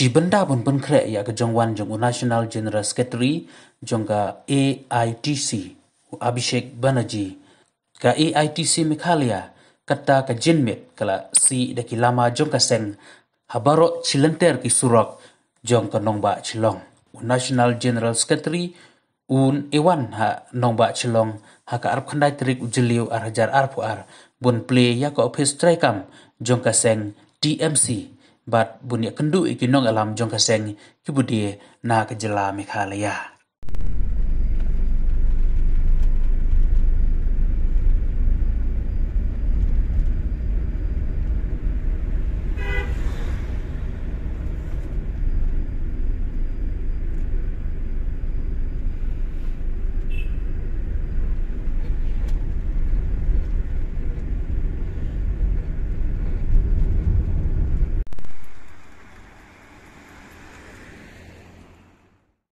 Chi benda pun kre ya ke jongwan jong National General Secretary jong ka AITC Abhishek Banerjee ka AITC Meghalaya kata ka jinmit kala si de kilama jong ka seng habaro chilenter ki surak jong ka nongba chilong National General Secretary un ewan ha nongba chilong ha ka arp khandai trik ujeliu ar hajar arpu ar bun play ya ka office traikam jong ka seng TMC bat bunya kendu ikinong alam jong ka seng kibudie na ka jela Meghalaya.